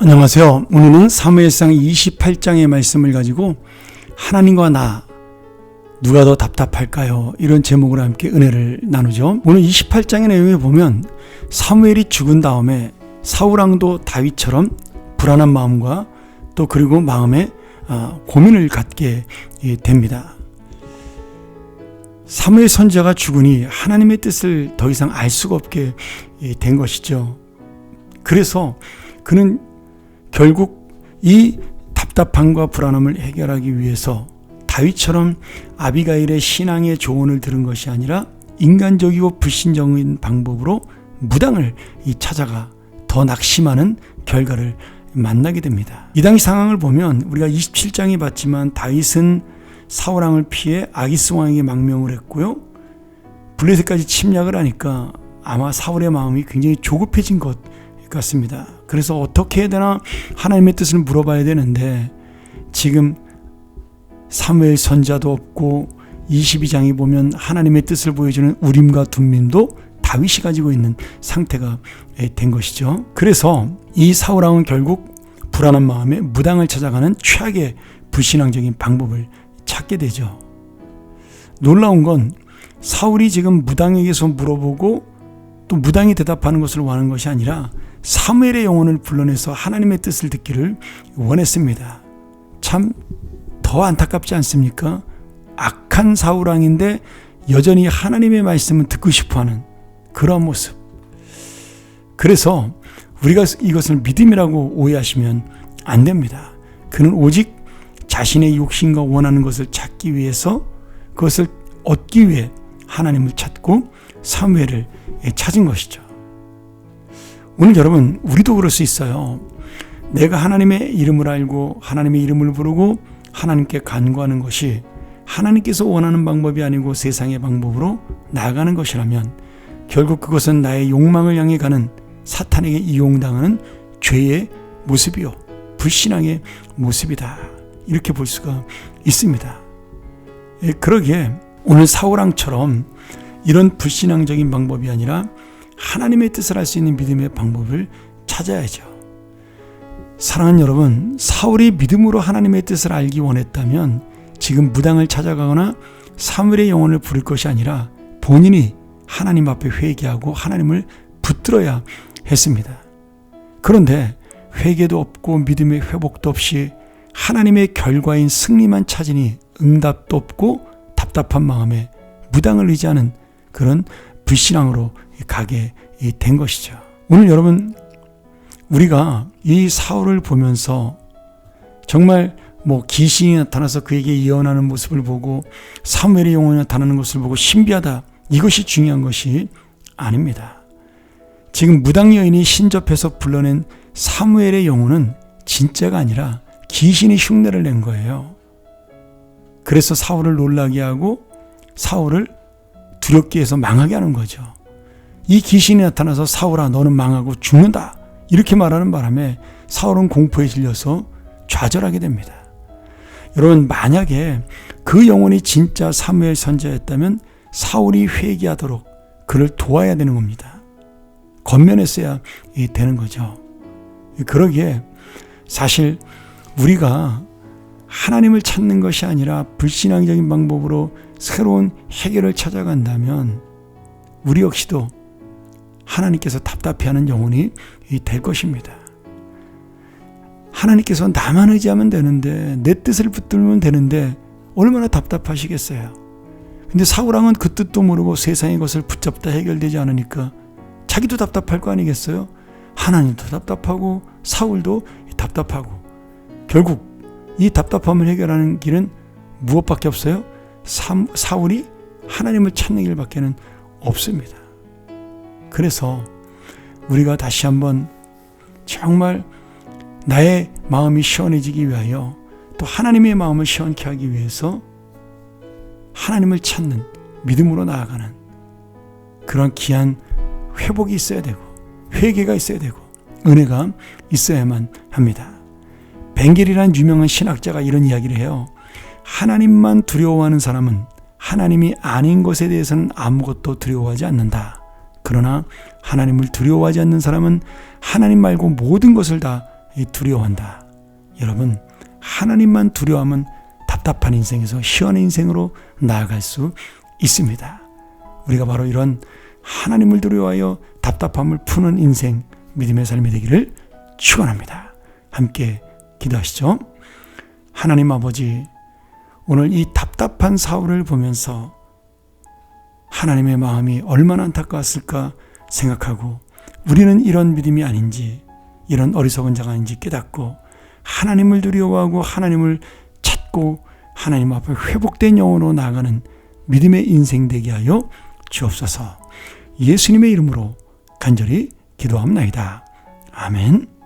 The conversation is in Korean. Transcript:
안녕하세요. 오늘은 사무엘상 28장의 말씀을 가지고 하나님과 나 누가 더 답답할까요? 이런 제목으로 함께 은혜를 나누죠. 오늘 28장의 내용에 보면 사무엘이 죽은 다음에 사울왕도 다윗처럼 불안한 마음과 또 그리고 마음에 고민을 갖게 됩니다. 사무엘 선지자가 죽으니 하나님의 뜻을 더 이상 알 수가 없게 된 것이죠. 그래서 그는 결국 이 답답함과 불안함을 해결하기 위해서 다윗처럼 아비가일의 신앙의 조언을 들은 것이 아니라 인간적이고 불신적인 방법으로 무당을 찾아가 더 낙심하는 결과를 만나게 됩니다. 이 당시 상황을 보면 우리가 27장에 봤지만 다윗은 사울왕을 피해 아기스 왕에게 망명을 했고요. 블레셋까지 침략을 하니까 아마 사울의 마음이 굉장히 조급해진 것 같습니다. 그래서 어떻게 해야 되나 하나님의 뜻을 물어봐야 되는데 지금 사무엘 선지자도 없고 22장에 보면 하나님의 뜻을 보여주는 우림과 둠민도 다윗이 가지고 있는 상태가 된 것이죠. 그래서 이 사울왕은 결국 불안한 마음에 무당을 찾아가는 최악의 불신앙적인 방법을 찾게 되죠. 놀라운 건 사울이 지금 무당에게서 물어보고 또 무당이 대답하는 것을 원하는 것이 아니라 사무엘의 영혼을 불러내서 하나님의 뜻을 듣기를 원했습니다. 참 더 안타깝지 않습니까? 악한 사울왕인데 여전히 하나님의 말씀을 듣고 싶어하는 그런 모습. 그래서 우리가 이것을 믿음이라고 오해하시면 안 됩니다. 그는 오직 자신의 욕심과 원하는 것을 찾기 위해서 그것을 얻기 위해 하나님을 찾고 사무엘을 찾은 것이죠. 오늘 여러분, 우리도 그럴 수 있어요. 내가 하나님의 이름을 알고 하나님의 이름을 부르고 하나님께 간구하는 것이 하나님께서 원하는 방법이 아니고 세상의 방법으로 나아가는 것이라면 결국 그것은 나의 욕망을 향해 가는 사탄에게 이용당하는 죄의 모습이요, 불신앙의 모습이다. 이렇게 볼 수가 있습니다. 그러기에 오늘 사울왕처럼 이런 불신앙적인 방법이 아니라 하나님의 뜻을 알 수 있는 믿음의 방법을 찾아야죠. 사랑하는 여러분, 사울이 믿음으로 하나님의 뜻을 알기 원했다면 지금 무당을 찾아가거나 사무엘의 영혼을 부를 것이 아니라 본인이 하나님 앞에 회개하고 하나님을 붙들어야 했습니다. 그런데 회개도 없고 믿음의 회복도 없이 하나님의 결과인 승리만 찾으니 응답도 없고 답답한 마음에 무당을 의지하는 그런 불신앙으로 가게 된 것이죠. 오늘 여러분, 우리가 이 사울을 보면서 정말 귀신이 나타나서 그에게 예언하는 모습을 보고 사무엘의 영혼이 나타나는 것을 보고 신비하다, 이것이 중요한 것이 아닙니다. 지금 무당 여인이 신접해서 불러낸 사무엘의 영혼은 진짜가 아니라 귀신이 흉내를 낸 거예요. 그래서 사울을 놀라게 하고 사울을 두렵게 해서 망하게 하는 거죠. 이 귀신이 나타나서 사울아, 너는 망하고 죽는다, 이렇게 말하는 바람에 사울은 공포에 질려서 좌절하게 됩니다. 여러분, 만약에 그 영혼이 진짜 사무엘 선지자였다면 사울이 회개하도록 그를 도와야 되는 겁니다. 권면했어야 되는 거죠. 그러기에 사실 우리가 하나님을 찾는 것이 아니라 불신앙적인 방법으로 새로운 해결을 찾아간다면 우리 역시도 하나님께서 답답해하는 영혼이 될 것입니다. 하나님께서 나만 의지하면 되는데, 내 뜻을 붙들면 되는데 얼마나 답답하시겠어요. 근데 사울왕은 그 뜻도 모르고 세상의 것을 붙잡다 해결되지 않으니까 자기도 답답할 거 아니겠어요? 하나님도 답답하고 사울도 답답하고 결국 이 답답함을 해결하는 길은 무엇밖에 없어요? 사울이 하나님을 찾는 길밖에는 없습니다. 그래서 우리가 다시 한번 정말 나의 마음이 시원해지기 위하여 또 하나님의 마음을 시원케 하기 위해서 하나님을 찾는 믿음으로 나아가는 그런 귀한 회복이 있어야 되고 회개가 있어야 되고 은혜가 있어야만 합니다. 벵겔이라는 유명한 신학자가 이런 이야기를 해요. 하나님만 두려워하는 사람은 하나님이 아닌 것에 대해서는 아무것도 두려워하지 않는다. 그러나 하나님을 두려워하지 않는 사람은 하나님 말고 모든 것을 다 두려워한다. 여러분, 하나님만 두려워하면 답답한 인생에서 시원한 인생으로 나아갈 수 있습니다. 우리가 바로 이런 하나님을 두려워하여 답답함을 푸는 인생, 믿음의 삶이 되기를 축원합니다. 함께 기도하시죠. 하나님 아버지, 오늘 이 답답한 사울을 보면서 하나님의 마음이 얼마나 안타까웠을까 생각하고, 우리는 이런 믿음이 아닌지, 이런 어리석은 자가 아닌지 깨닫고 하나님을 두려워하고 하나님을 찾고 하나님 앞에 회복된 영혼으로 나아가는 믿음의 인생 되게 하여 주옵소서. 예수님의 이름으로 간절히 기도합나이다. 아멘.